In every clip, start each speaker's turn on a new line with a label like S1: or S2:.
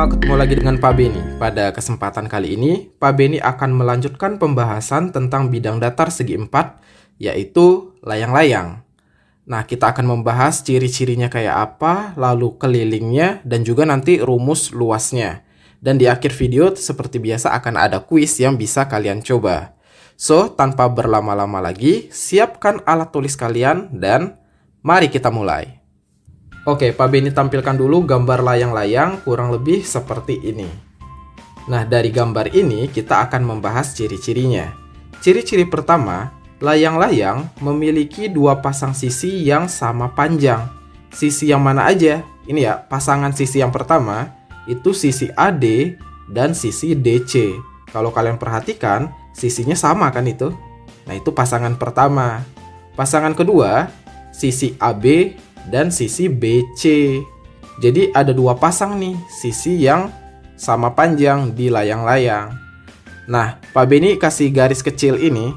S1: ketemu lagi dengan Pak Beni. Pada kesempatan kali ini, Pak Beni akan melanjutkan pembahasan tentang bidang datar segi 4, yaitu layang-layang. Nah, kita akan membahas ciri-cirinya kayak apa, lalu kelilingnya, dan juga nanti rumus luasnya. Dan di akhir video, seperti biasa akan ada kuis yang bisa kalian coba. So, tanpa berlama-lama lagi, siapkan alat tulis kalian, dan mari kita mulai. Oke, Pak Beni tampilkan dulu gambar layang-layang kurang lebih seperti ini. Nah, dari gambar ini kita akan membahas ciri-cirinya. Ciri-ciri pertama, layang-layang memiliki dua pasang sisi yang sama panjang. Sisi yang mana aja? Ini ya, pasangan sisi yang pertama, itu sisi AD dan sisi DC. Kalau kalian perhatikan, sisinya sama kan itu? Nah, itu pasangan pertama. Pasangan kedua, sisi AB dan sisi BC. Jadi ada dua pasang nih sisi yang sama panjang di layang-layang. Nah, Pak Beni kasih garis kecil ini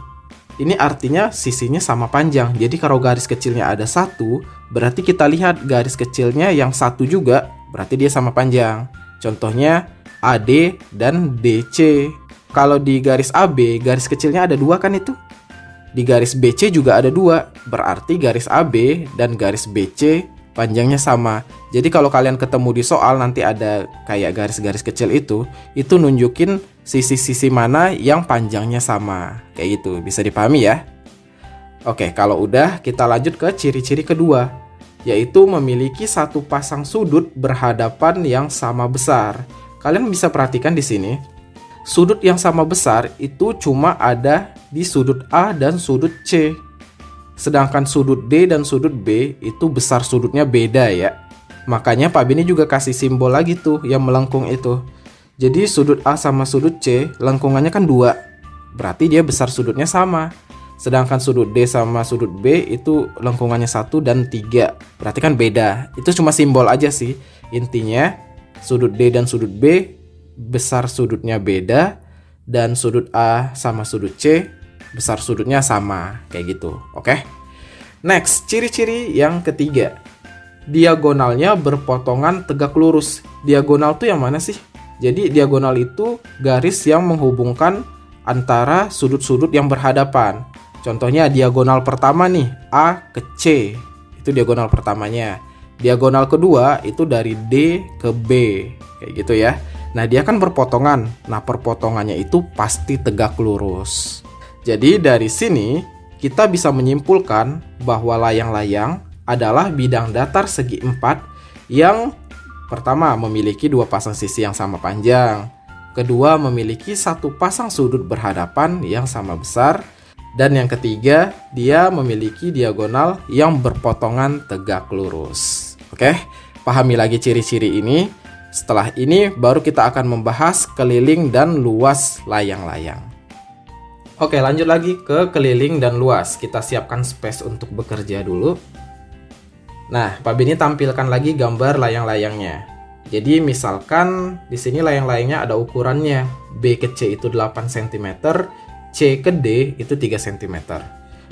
S1: artinya sisinya sama panjang. Jadi kalau garis kecilnya ada satu, berarti kita lihat garis kecilnya yang satu juga, berarti dia sama panjang. Contohnya AD dan DC. Kalau di garis AB, garis kecilnya ada dua kan itu? Di garis BC juga ada dua, berarti garis AB dan garis BC panjangnya sama. Jadi kalau kalian ketemu di soal nanti ada kayak garis-garis kecil itu nunjukin sisi-sisi mana yang panjangnya sama. Kayak gitu, bisa dipahami ya? Oke, kalau udah kita lanjut ke ciri-ciri kedua, yaitu memiliki satu pasang sudut berhadapan yang sama besar. Kalian bisa perhatikan di sini. Sudut yang sama besar itu cuma ada di sudut A dan sudut C. Sedangkan sudut D dan sudut B itu besar sudutnya beda ya. Makanya Pak Beni juga kasih simbol lagi tuh yang melengkung itu. Jadi sudut A sama sudut C lengkungannya kan 2. Berarti dia besar sudutnya sama. Sedangkan sudut D sama sudut B itu lengkungannya 1 dan 3. Berarti kan beda. Itu cuma simbol aja sih. Intinya sudut D dan sudut B besar sudutnya beda, dan sudut A sama sudut C besar sudutnya sama, kayak gitu. Oke. Next, ciri-ciri yang ketiga. Diagonalnya berpotongan tegak lurus. Diagonal tuh yang mana sih? Jadi diagonal itu garis yang menghubungkan antara sudut-sudut yang berhadapan. Contohnya diagonal pertama nih, A ke C. Itu diagonal pertamanya. Diagonal kedua itu dari D ke B, kayak gitu ya. Nah, dia kan berpotongan. Nah, perpotongannya itu pasti tegak lurus. Jadi, dari sini kita bisa menyimpulkan bahwa layang-layang adalah bidang datar segi 4 yang pertama memiliki dua pasang sisi yang sama panjang. Kedua, memiliki satu pasang sudut berhadapan yang sama besar. Dan yang ketiga, dia memiliki diagonal yang berpotongan tegak lurus. Oke, pahami lagi ciri-ciri ini. Setelah ini baru kita akan membahas keliling dan luas layang-layang. Oke, lanjut lagi ke keliling dan luas. Kita siapkan space untuk bekerja dulu. Nah, Pak Beni tampilkan lagi gambar layang-layangnya. Jadi misalkan di sini layang-layangnya ada ukurannya. B ke C itu 8 cm, C ke D itu 3 cm.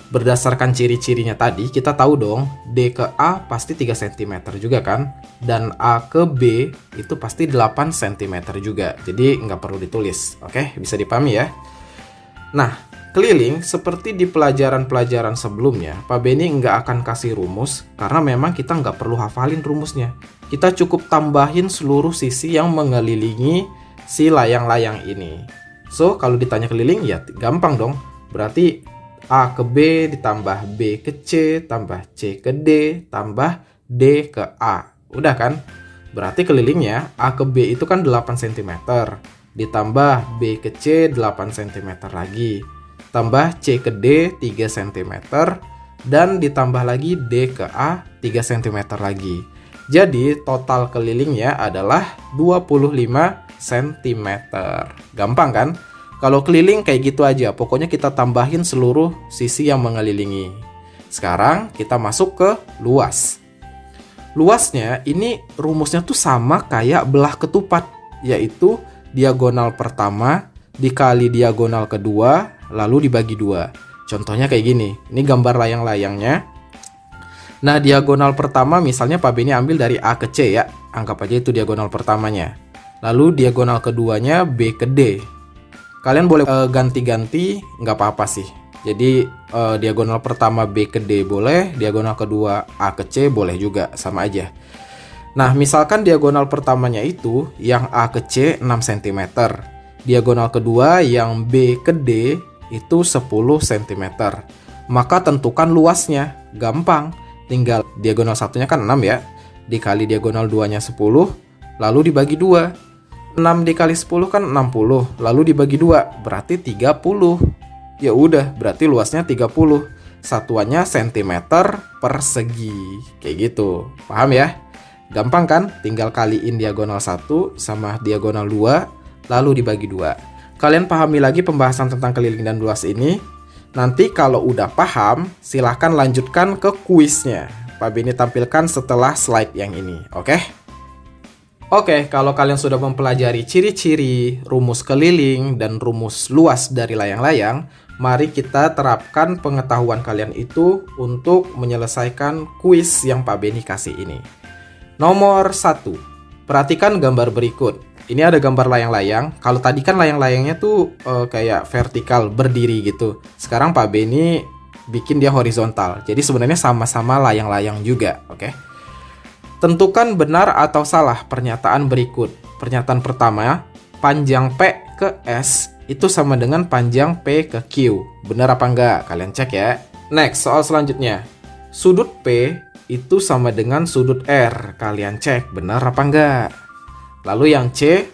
S1: Berdasarkan ciri-cirinya tadi, kita tahu dong D ke A pasti 3 cm juga kan? Dan A ke B itu pasti 8 cm juga. Jadi nggak perlu ditulis. Oke, bisa dipahami ya? Nah, keliling seperti di pelajaran-pelajaran sebelumnya, Pak Beni nggak akan kasih rumus karena memang kita nggak perlu hafalin rumusnya. Kita cukup tambahin seluruh sisi yang mengelilingi si layang-layang ini. So, kalau ditanya keliling ya gampang dong. Berarti A ke B ditambah B ke C tambah C ke D tambah D ke A. Udah kan? Berarti kelilingnya A ke B itu kan 8 cm. Ditambah B ke C 8 cm lagi. Tambah C ke D 3 cm. Dan ditambah lagi D ke A 3 cm lagi. Jadi total kelilingnya adalah 25 cm. Gampang kan? Kalau keliling kayak gitu aja, pokoknya kita tambahin seluruh sisi yang mengelilingi. Sekarang kita masuk ke luas. Luasnya ini rumusnya tuh sama kayak belah ketupat, yaitu diagonal pertama dikali diagonal kedua, lalu dibagi 2. Contohnya kayak gini, ini gambar layang-layangnya. Nah, diagonal pertama misalnya Pak Beni ambil dari A ke C ya, anggap aja itu diagonal pertamanya. Lalu diagonal keduanya B ke D. Kalian boleh ganti-ganti, nggak apa-apa sih. Jadi diagonal pertama B ke D boleh, diagonal kedua A ke C boleh juga, sama aja. Nah, misalkan diagonal pertamanya itu yang A ke C 6 cm. Diagonal kedua yang B ke D itu 10 cm. Maka tentukan luasnya. Gampang. Tinggal diagonal satunya kan 6 ya. Dikali diagonal 2-nya 10, lalu dibagi 2. 6 dikali 10 kan 60, lalu dibagi 2, berarti 30. Ya udah, berarti luasnya 30. Satuannya cm persegi. Kayak gitu. Paham ya? Gampang kan? Tinggal kaliin diagonal 1 sama diagonal 2, lalu dibagi 2. Kalian pahami lagi pembahasan tentang keliling dan luas ini. Nanti kalau udah paham, silahkan lanjutkan ke kuisnya. Pak Beni tampilkan setelah slide yang ini, oke? Oke, kalau kalian sudah mempelajari ciri-ciri, rumus keliling, dan rumus luas dari layang-layang, mari kita terapkan pengetahuan kalian itu untuk menyelesaikan kuis yang Pak Beni kasih ini. Nomor 1, perhatikan gambar berikut. Ini ada gambar layang-layang. Kalau tadi kan layang-layangnya tuh kayak vertikal, berdiri gitu. Sekarang Pak Beni bikin dia horizontal. Jadi sebenarnya sama-sama layang-layang juga, oke? Tentukan benar atau salah pernyataan berikut. Pernyataan pertama, panjang P ke S itu sama dengan panjang P ke Q. Benar apa enggak? Kalian cek ya. Next, soal selanjutnya. Sudut P itu sama dengan sudut R. Kalian cek, benar apa enggak? Lalu yang C,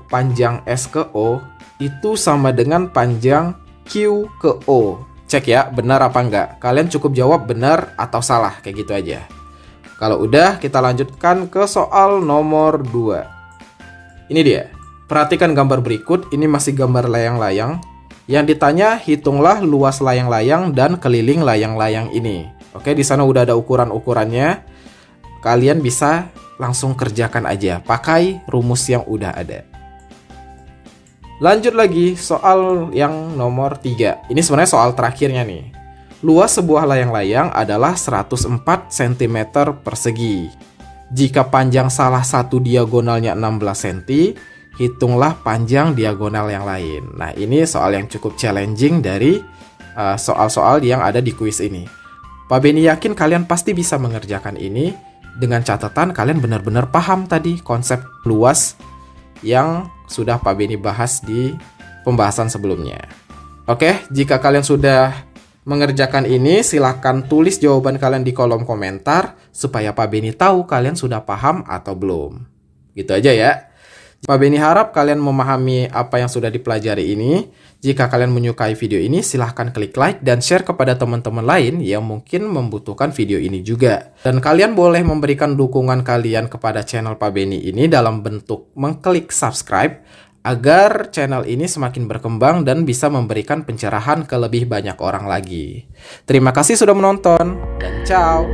S1: panjang S ke O itu sama dengan panjang Q ke O. Cek ya, benar apa enggak? Kalian cukup jawab benar atau salah, kayak gitu aja. Kalau udah, kita lanjutkan ke soal nomor 2. Ini dia. Perhatikan gambar berikut, ini masih gambar layang-layang. Yang ditanya, hitunglah luas layang-layang dan keliling layang-layang ini. Oke, di sana udah ada ukuran-ukurannya. Kalian bisa langsung kerjakan aja, pakai rumus yang udah ada. Lanjut lagi, soal yang nomor 3. Ini sebenarnya soal terakhirnya nih. Luas sebuah layang-layang adalah 104 cm persegi. Jika panjang salah satu diagonalnya 16 cm, hitunglah panjang diagonal yang lain. Nah, ini soal yang cukup challenging dari soal-soal yang ada di kuis ini. Pak Beni yakin kalian pasti bisa mengerjakan ini dengan catatan kalian benar-benar paham tadi konsep luas yang sudah Pak Beni bahas di pembahasan sebelumnya. Oke, jika kalian sudah mengerjakan ini, silahkan tulis jawaban kalian di kolom komentar supaya Pak Beni tahu kalian sudah paham atau belum. Gitu aja ya. Pak Beni harap kalian memahami apa yang sudah dipelajari ini. Jika kalian menyukai video ini, silahkan klik like dan share kepada teman-teman lain yang mungkin membutuhkan video ini juga. Dan kalian boleh memberikan dukungan kalian kepada channel Pak Beni ini dalam bentuk mengklik subscribe agar channel ini semakin berkembang dan bisa memberikan pencerahan ke lebih banyak orang lagi. Terima kasih sudah menonton, dan ciao!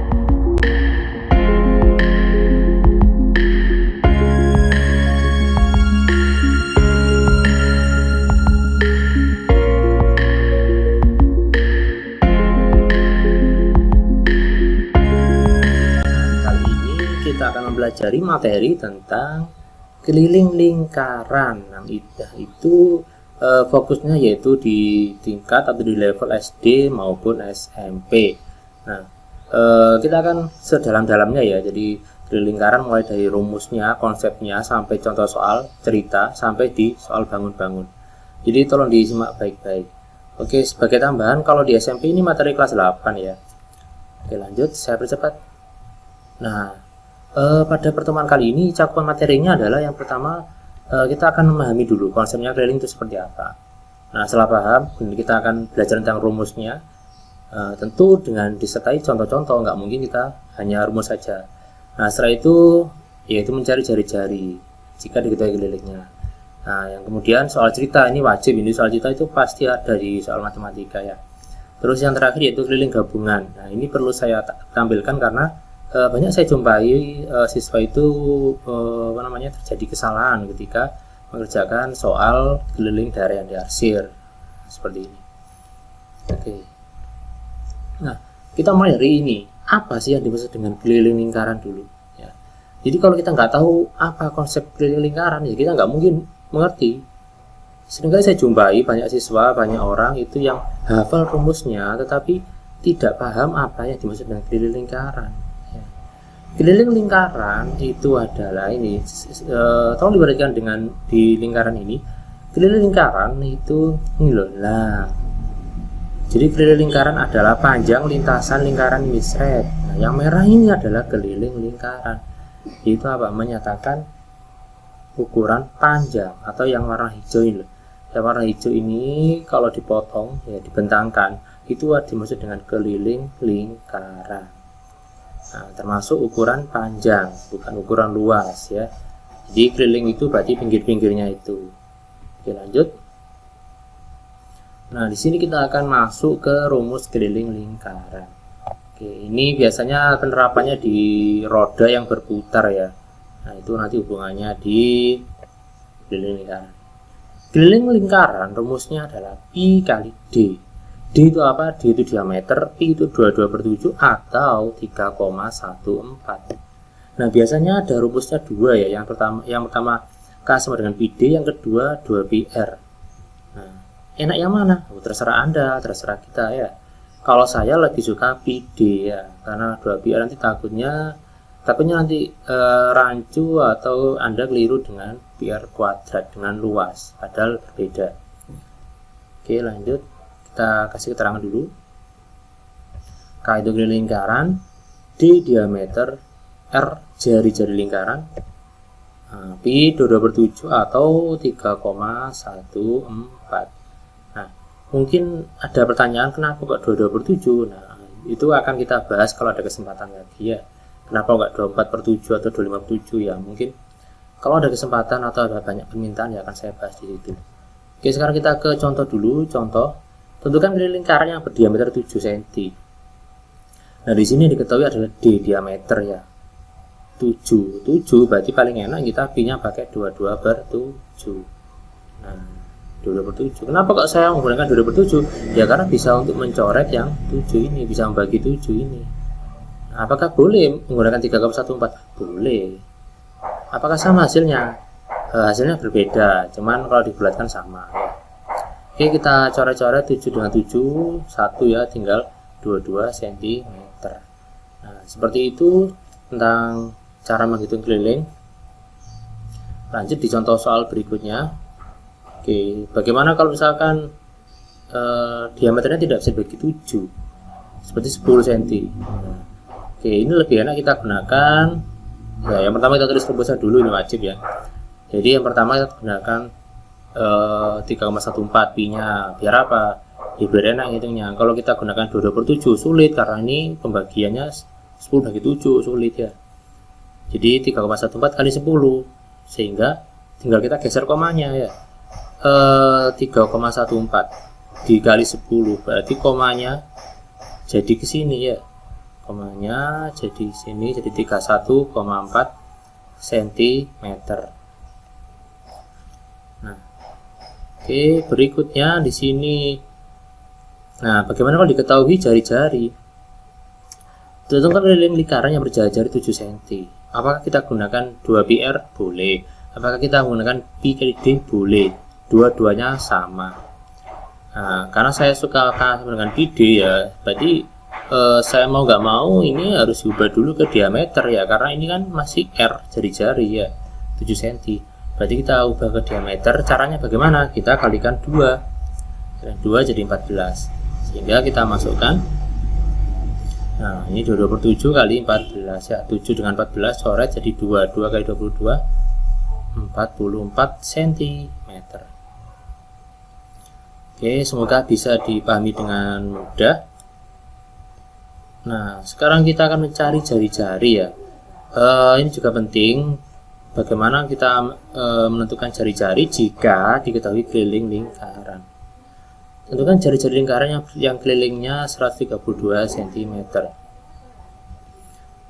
S2: Kita akan mempelajari materi tentang keliling lingkaran. Nah, itu fokusnya yaitu di tingkat atau di level SD maupun SMP. Nah, kita akan sedalam-dalamnya ya. Jadi keliling lingkaran mulai dari rumusnya, konsepnya, sampai contoh soal, cerita, sampai di soal bangun-bangun. Jadi tolong disimak baik-baik. Oke, sebagai tambahan, kalau di SMP ini materi kelas 8 ya. Oke, lanjut, saya percepat. Nah, pada pertemuan kali ini cakupan materinya adalah yang pertama kita akan memahami dulu konsepnya keliling itu seperti apa. Nah, setelah paham kita akan belajar tentang rumusnya, tentu dengan disertai contoh-contoh, nggak mungkin kita hanya rumus saja. Nah, setelah itu yaitu mencari jari-jari jika diketahui kelilingnya. Nah, yang kemudian soal cerita ini wajib, ini soal cerita itu pasti ada di soal matematika ya. Terus yang terakhir yaitu keliling gabungan. Nah, ini perlu saya tampilkan karena banyak saya jumpai siswa itu terjadi kesalahan ketika mengerjakan soal keliling daerah yang diarsir seperti ini. Oke. Nah, kita mulai dari ini. Apa sih yang dimaksud dengan keliling lingkaran dulu? Ya. Jadi kalau kita nggak tahu apa konsep keliling lingkaran, ya kita nggak mungkin mengerti. Seringkali saya jumpai banyak siswa, banyak orang itu yang hafal rumusnya, tetapi tidak paham apa yang dimaksud dengan keliling lingkaran. Keliling lingkaran itu adalah ini, tolong diperhatikan dengan di lingkaran ini. Keliling lingkaran itu ini loh, lah. Jadi keliling lingkaran adalah panjang lintasan lingkaran ini, seret. Nah, yang merah ini adalah keliling lingkaran. Itu apa? Menyatakan ukuran panjang, atau yang warna hijau ini loh. Yang warna hijau ini kalau dipotong, ya dibentangkan, itu dimaksud dengan keliling lingkaran. Nah, termasuk ukuran panjang, bukan ukuran luas ya. Jadi keliling itu berarti pinggir-pinggirnya itu. Oke, lanjut. Nah, di sini kita akan masuk ke rumus keliling lingkaran. Oke, ini biasanya penerapannya di roda yang berputar ya. Nah, itu nanti hubungannya di keliling lingkaran. Keliling lingkaran rumusnya adalah Pi kali D. D itu apa? D itu diameter, Pi itu 22/7 atau 3,14. Nah, biasanya ada rumusnya dua ya. Yang pertama K sama dengan PD, yang kedua 2πr. Nah, enak yang mana? Terserah Anda, terserah kita ya. Kalau saya lebih suka PD ya, karena 2πr nanti takutnya nanti rancu atau Anda keliru dengan PR kuadrat, dengan luas, padahal berbeda. Oke, lanjut. Kita kasih keterangan dulu. K itu keliling lingkaran, D diameter, R jari-jari lingkaran, Pi 22/7 atau 3,14. Nah, mungkin ada pertanyaan kenapa kok 22/7? Nah, itu akan kita bahas kalau ada kesempatan lagi ya. Kenapa nggak 24/7 atau 25/7 ya? Mungkin kalau ada kesempatan atau ada banyak permintaan ya akan saya bahas di situ. Oke, sekarang kita ke contoh dulu. Contoh, tentukan keliling lingkaran yang berdiameter 7 cm. Nah, di sini diketahui adalah D diameter ya. 7 berarti paling enak kita Pi-nya pakai 22/7. Nah, 22/7. Kenapa kok saya menggunakan 22/7? Ya karena bisa untuk mencoret yang 7 ini, bisa membagi 7 ini. Nah, apakah boleh menggunakan 3,14? Boleh. Apakah sama hasilnya? Hasilnya berbeda, cuman kalau dibulatkan sama ya. Oke, kita coret-coret 7 dengan 7, 1 ya, tinggal 22 cm. Nah, seperti itu tentang cara menghitung keliling. Lanjut di contoh soal berikutnya. Oke, bagaimana kalau misalkan diameternya tidak bisa dibagi 7, seperti 10 cm. Oke, ini lebih enak kita gunakan ya, yang pertama kita tulis rumusnya dulu, ini wajib ya. Jadi yang pertama kita gunakan 3,14 Pi-nya. Biar apa? Ya, biar enak hitungnya. Kalau kita gunakan 22/7 sulit, karena ini pembagiannya 10/7 sulit ya. Jadi 3,14 kali 10, sehingga tinggal kita geser komanya ya. 3,14 dikali 10 berarti komanya jadi ke sini ya. Komanya jadi sini, jadi 31,4 cm. Nah, oke, berikutnya di sini. Nah, bagaimana kalau diketahui jari-jari? Tentukan keliling lingkaran yang berjari-jari 7 cm. Apakah kita gunakan 2πr? Boleh. Apakah kita menggunakan Pi kali D? Boleh. Dua-duanya sama. Nah, karena saya suka dengan Pi D ya, berarti saya mau nggak mau ini harus ubah dulu ke diameter ya, karena ini kan masih R jari-jari ya, 7 cm. Berarti kita ubah ke diameter. Caranya bagaimana? Kita kalikan 2. 2 jadi 14. Sehingga kita masukkan, nah ini 22/7 kali 14 ya, 7 dengan 14 coret jadi 2 kali 22, 44 cm. Oke, semoga bisa dipahami dengan mudah. Nah, sekarang kita akan mencari jari-jari ya. Ini juga penting, bagaimana kita menentukan jari-jari jika diketahui keliling lingkaran. Tentukan jari-jari lingkaran yang kelilingnya 132 cm.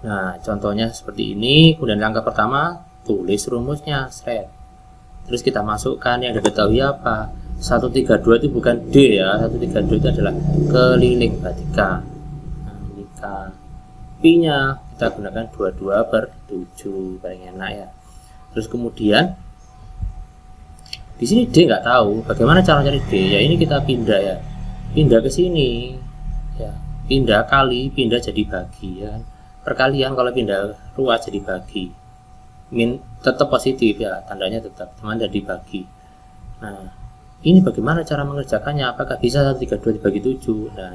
S2: Nah, contohnya seperti ini. Kemudian langkah pertama, tulis rumusnya, seret. Terus kita masukkan yang diketahui apa. 132 itu bukan D ya, 132 itu adalah keliling, berarti K. Nah, ini K. Pi-nya kita gunakan 22/7 paling enak ya. Terus kemudian di sini D nggak tahu bagaimana cara cari D ya, ini kita pindah ya, pindah ke sini ya, pindah kali, pindah jadi bagi ya, perkalian kalau pindah ruas jadi bagi, tetap positif ya, tandanya tetap teman jadi bagi. Nah ini bagaimana cara mengerjakannya, apakah bisa 1/32 dibagi 7? Nah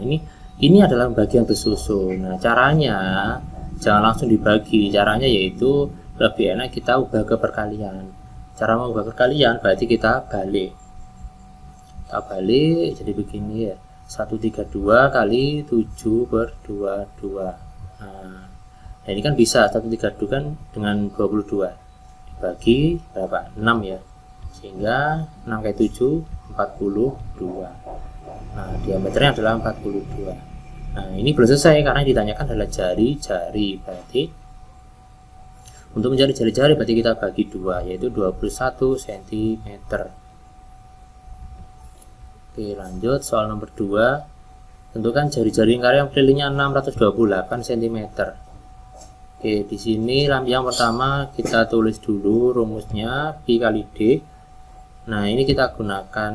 S2: ini adalah bagi yang tersusun. Nah caranya jangan langsung dibagi, caranya yaitu lebih enak kita ubah ke perkalian. Cara mengubah perkalian berarti kita balik jadi begini ya, 1/32 kali 7/22. Nah ini kan bisa 1/32 kan dengan 22 dibagi berapa, 6 ya, sehingga 6 kali 7 42. Nah diameternya adalah 42. Nah ini belum selesai karena ditanyakan adalah jari-jari, berarti untuk mencari jari-jari berarti kita bagi 2, yaitu 21 cm. Oke lanjut soal nomor 2, tentukan jari-jari lingkaran yang kelilingnya 628 cm. Oke di sini yang pertama kita tulis dulu rumusnya pi kali D. Nah ini kita gunakan,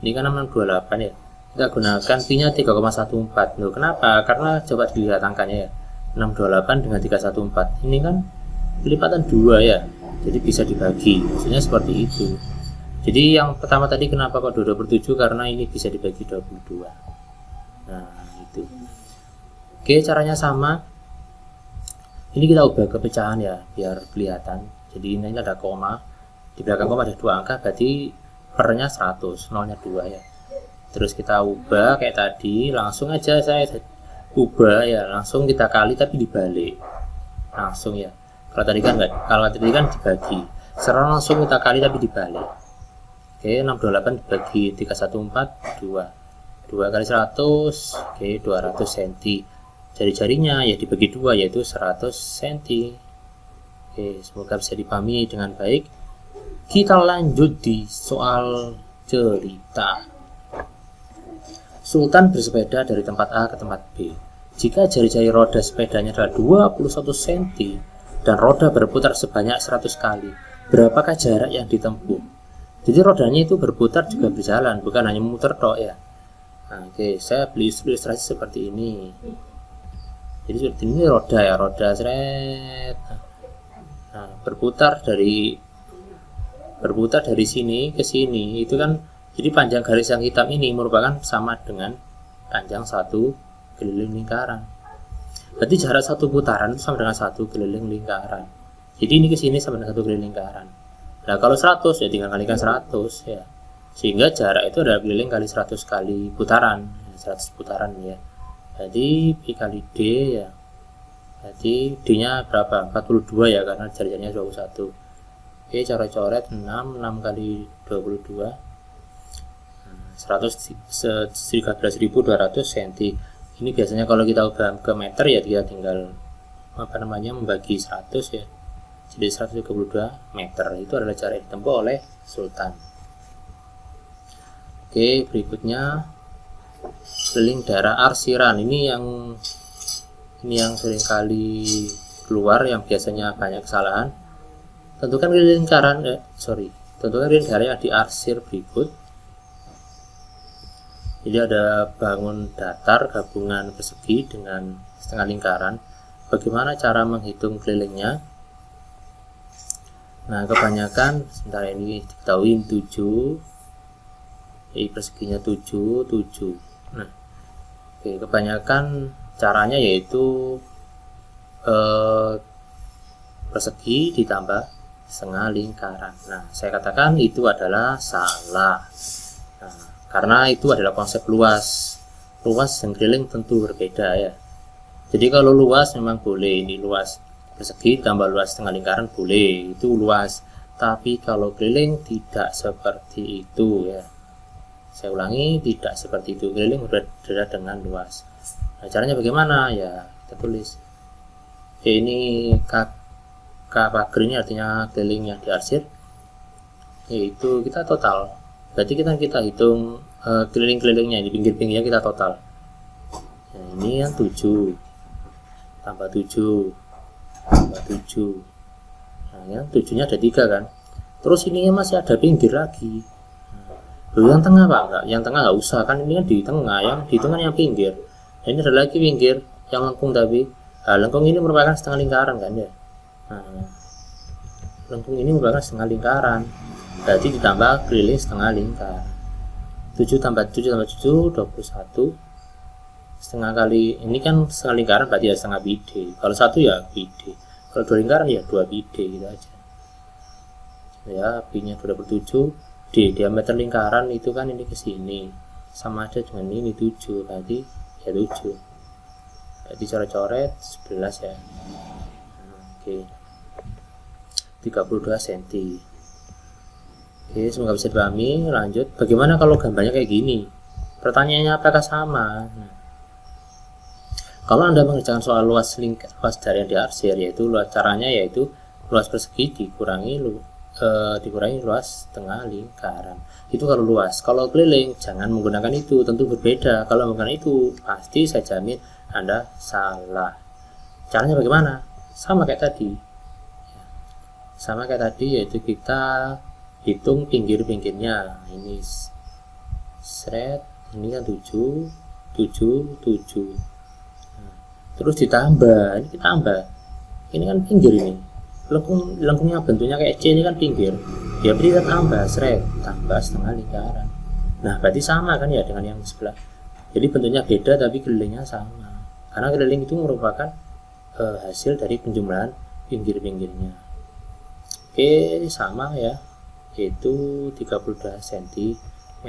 S2: ini kan 628 ya, kita gunakan pi nya 3,14. Loh kenapa? Karena coba dilihat angkanya ya, 628 dengan 314 ini kan kelipatan 2 ya, jadi bisa dibagi, maksudnya seperti itu. Jadi yang pertama tadi kenapa kok 22/7, karena ini bisa dibagi 22. Nah itu. Oke caranya sama, ini kita ubah ke pecahan ya biar kelihatan. Jadi ini ada koma, di belakang koma ada 2 angka, berarti pernya 100, nolnya 2 ya. Terus kita ubah kayak tadi, langsung aja saya ubah ya, langsung kita kali tapi dibalik langsung ya. Kalau tadi kan dibagi, sekarang langsung kita kali tapi dibalik. Oke 628 dibagi 314 2 kali 100, oke 200 cm. Jari-jarinya ya dibagi 2 yaitu 100 cm. Oke semoga bisa dipahami dengan baik. Kita lanjut di soal cerita. Sultan bersepeda dari tempat A ke tempat B. Jika jari-jari roda sepedanya adalah 21 cm dan roda berputar sebanyak 100 kali, berapakah jarak yang ditempuh? Jadi rodanya itu berputar juga berjalan, bukan hanya memutar tok ya. Nah, oke, saya beli ilustrasi seperti ini. Jadi seperti ini roda ya, roda seret. Nah, berputar dari sini ke sini itu kan, jadi panjang garis yang hitam ini merupakan sama dengan panjang satu keliling lingkaran. Berarti jarak satu putaran itu sama dengan satu keliling lingkaran. Jadi ini ke sini sama dengan satu keliling lingkaran. Nah kalau 100 ya tinggal kalikan 100 ya, sehingga jarak itu adalah keliling kali 100 kali putaran, 100 putaran ya. Jadi pi kali D ya, berarti D nya berapa? 42 ya, karena jari-jarinya 21. Oke cara coret 6 kali 22 13.200 cm. Ini biasanya kalau kita ubah ke meter ya kita tinggal membagi 100 ya, jadi 132 meter. Itu adalah jarak yang ditempuh oleh Sultan. Oke berikutnya keliling daerah arsiran. Ini yang sering kali keluar, yang biasanya banyak kesalahan. Tentukan keliling lingkaran tentukan keliling daerah yang diarsir berikut. Jadi ada bangun datar gabungan persegi dengan setengah lingkaran. Bagaimana cara menghitung kelilingnya? Nah kebanyakan sebentar ini diketahui 7, jadi perseginya 7. Nah oke, kebanyakan caranya yaitu persegi ditambah setengah lingkaran. Nah saya katakan itu adalah salah. Nah, karena itu adalah konsep luas dan keliling tentu berbeda ya. Jadi kalau luas memang boleh, ini luas persegi tambah luas setengah lingkaran boleh, itu luas. Tapi kalau keliling tidak seperti itu ya. Saya ulangi, tidak seperti itu. Keliling berbeda dengan luas. Nah caranya bagaimana ya, kita tulis ya, ini pagar ini artinya keliling yang diarsir, yaitu kita total. Berarti kita hitung keliling-kelilingnya, di pinggir-pinggirnya kita total. Nah, ini yang 7. tambah 7, tambah 7. Nah, ya, 7-nya ada 3 kan. Terus ininya masih ada pinggir lagi. Loh, yang tengah Pak? Enggak, yang tengah nggak usah kan, ini kan di tengah, yang pinggir. Nah, ini ada lagi pinggir yang lengkung tapi. Nah, lengkung ini merupakan setengah lingkaran kan ya. Nah, lengkung ini merupakan setengah lingkaran. Berarti ditambah keliling setengah lingkar. 7 tambah 7 tambah 7 21. Setengah kali ini kan setengah lingkaran berarti ya setengah bide. Kalau 1 ya bide. Kalau 2 lingkaran ya 2 bide gitu aja. Ya, B-nya 27. D, diameter lingkaran itu kan ini ke sini. Sama aja dengan ini 7, berarti ya 7. Berarti coret-coret 11 ya. Oke. 32 cm. Oke, semoga bisa dipahami. Lanjut, bagaimana kalau gambarnya kayak gini? Pertanyaannya apakah sama? Nah, kalau Anda mengerjakan soal luas dari yang diarsir, yaitu caranya yaitu luas persegi dikurangi luas tengah lingkaran. Itu kalau luas. Kalau keliling jangan menggunakan itu, tentu berbeda. Kalau menggunakan itu pasti saya jamin Anda salah. Caranya bagaimana? Sama kayak tadi. Sama kayak tadi, yaitu kita hitung pinggir-pinggirnya. Ini seret, ini kan 7 7 7. Nah, terus ditambah, ini kita tambah. Ini kan pinggir ini. Lengkungnya bentuknya kayak C, ini kan pinggir. Ya berarti kita tambah seret, tambah setengah lingkaran. Nah, berarti sama kan ya dengan yang sebelah. Jadi bentuknya beda tapi kelilingnya sama. Karena keliling itu merupakan hasil dari penjumlahan pinggir-pinggirnya. Oke, sama ya, yaitu 32 cm.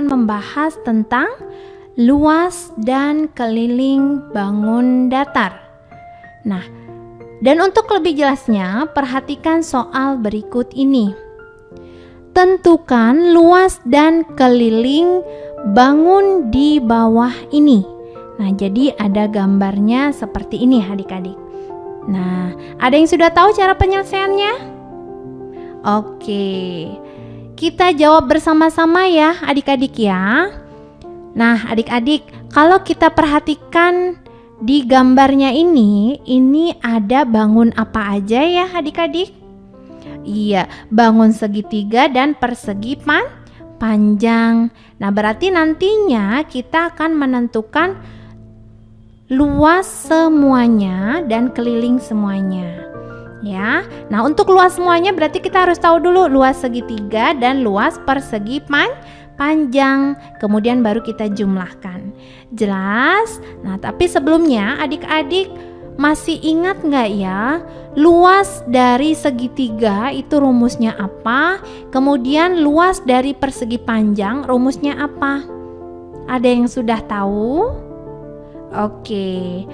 S3: Membahas tentang luas dan keliling bangun datar. Nah, dan untuk lebih jelasnya, perhatikan soal berikut ini. Tentukan luas dan keliling bangun di bawah ini. Nah, jadi ada gambarnya seperti ini adik-adik. Nah, ada yang sudah tahu cara penyelesaiannya? Oke. Kita jawab bersama-sama ya adik-adik ya. Nah adik-adik, kalau kita perhatikan di gambarnya ini ada bangun apa aja ya adik-adik? Iya, bangun segitiga dan persegi panjang. Nah berarti nantinya kita akan menentukan luas semuanya dan keliling semuanya. Ya, nah untuk luas semuanya berarti kita harus tahu dulu luas segitiga dan luas persegi panjang. Kemudian baru kita jumlahkan. Jelas? Nah, tapi sebelumnya adik-adik masih ingat nggak ya? Luas dari segitiga itu rumusnya apa? Kemudian luas dari persegi panjang rumusnya apa? Ada yang sudah tahu? Oke.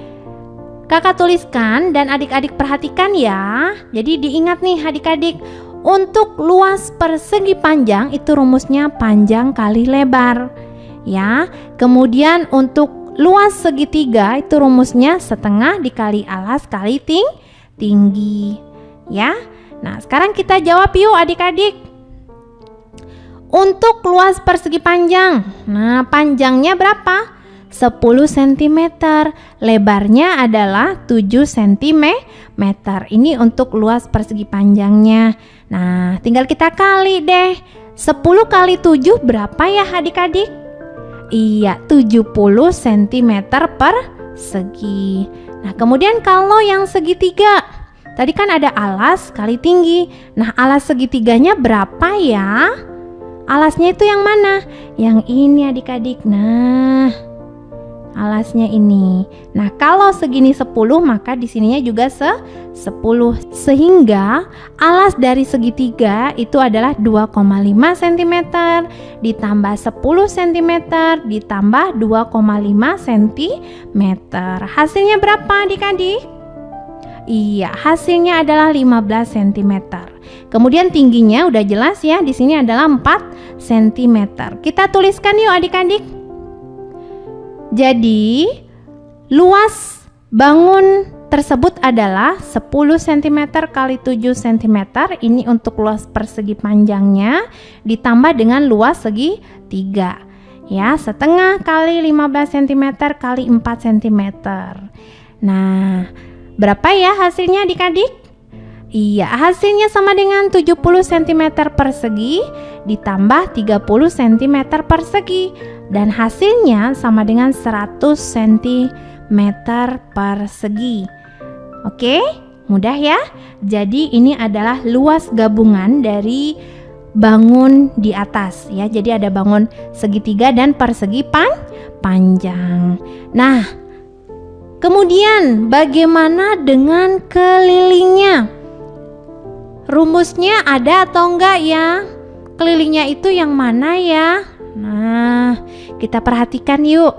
S3: Kakak tuliskan dan adik-adik perhatikan ya. Jadi diingat nih adik-adik, untuk luas persegi panjang itu rumusnya panjang kali lebar. Ya. Kemudian untuk luas segitiga itu rumusnya setengah dikali alas kali tinggi. Ya. Nah, sekarang kita jawab yuk adik-adik. Untuk luas persegi panjang. Nah, panjangnya berapa? 10 cm, lebarnya adalah 7 cm. Ini untuk luas persegi panjangnya. Nah, tinggal kita kali deh. 10 kali 7 berapa ya adik-adik? Iya, 70 cm persegi. Nah, kemudian kalau yang segitiga, tadi kan ada alas kali tinggi. Nah, alas segitiganya berapa ya? Alasnya itu yang mana? Yang ini adik-adik. Nah, alasnya ini. Nah, kalau segini 10 maka di sininya juga 10. Sehingga alas dari segitiga itu adalah 2,5 cm ditambah 10 cm ditambah 2,5 cm. Hasilnya berapa adik-adik? Iya, hasilnya adalah 15 cm. Kemudian tingginya udah jelas ya, di sini adalah 4 cm. Kita tuliskan yuk adik-adik. Jadi, luas bangun tersebut adalah 10 cm kali 7 cm. Ini untuk luas persegi panjangnya ditambah dengan luas segi 3. Ya, setengah kali 15 cm kali 4 cm. Nah, berapa ya hasilnya adik-adik? Iya, hasilnya sama dengan 70 cm persegi ditambah 30 cm persegi. Dan hasilnya sama dengan 100 cm persegi. Oke, mudah ya. Jadi ini adalah luas gabungan dari bangun di atas ya. Jadi ada bangun segitiga dan persegi panjang. Nah, kemudian bagaimana dengan kelilingnya? Rumusnya ada atau enggak ya? Kelilingnya itu yang mana ya? Nah, kita perhatikan yuk.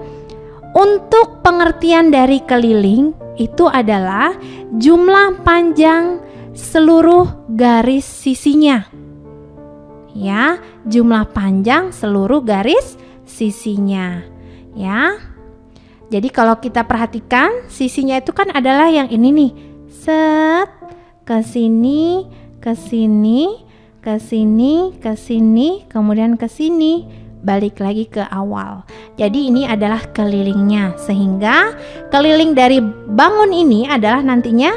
S3: Untuk pengertian dari keliling itu adalah jumlah panjang seluruh garis sisinya. Ya, jumlah panjang seluruh garis sisinya. Ya. Jadi kalau kita perhatikan sisinya itu kan adalah yang ini nih. Set, ke sini, ke sini, ke sini, ke sini, kemudian ke sini, balik lagi ke awal. Jadi ini adalah kelilingnya, sehingga keliling dari bangun ini adalah nantinya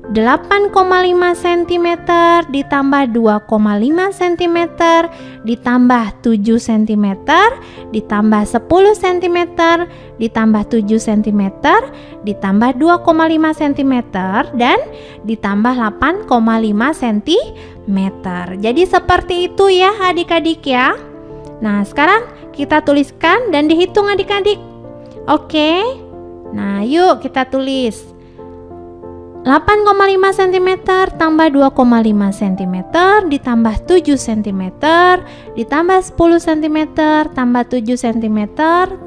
S3: 8,5 cm ditambah 2,5 cm ditambah 7 cm ditambah 10 cm ditambah 7 cm ditambah 2,5 cm dan ditambah 8,5 cm. Jadi seperti itu ya adik-adik ya. Nah, sekarang kita tuliskan dan dihitung adik-adik. Oke. Nah, yuk kita tulis. 8,5 cm tambah 2,5 cm ditambah 7 cm ditambah 10 cm tambah 7 cm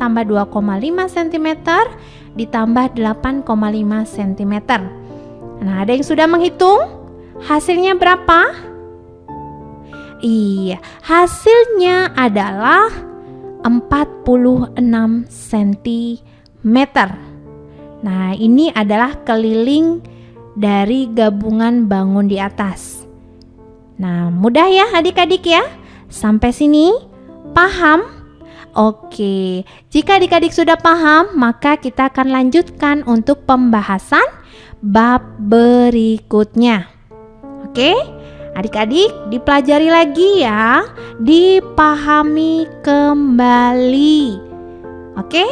S3: tambah 2,5 cm ditambah 8,5 cm. Nah, ada yang sudah menghitung? Hasilnya berapa? Iya, hasilnya adalah 46 cm. Nah, ini adalah keliling dari gabungan bangun di atas. Nah, mudah ya adik-adik ya. Sampai sini paham? Oke, jika adik-adik sudah paham, maka kita akan lanjutkan untuk pembahasan bab berikutnya. Oke, adik-adik dipelajari lagi ya, dipahami kembali. Oke,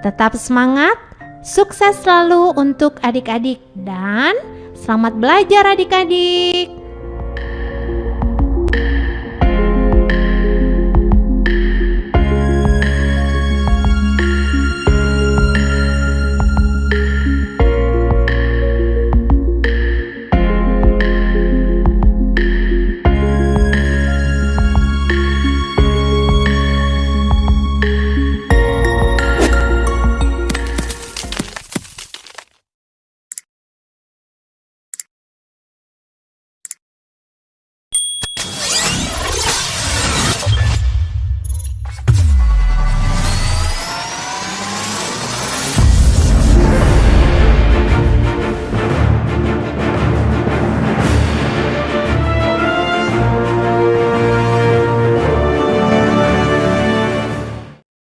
S3: tetap semangat. Sukses selalu untuk adik-adik dan selamat belajar adik-adik.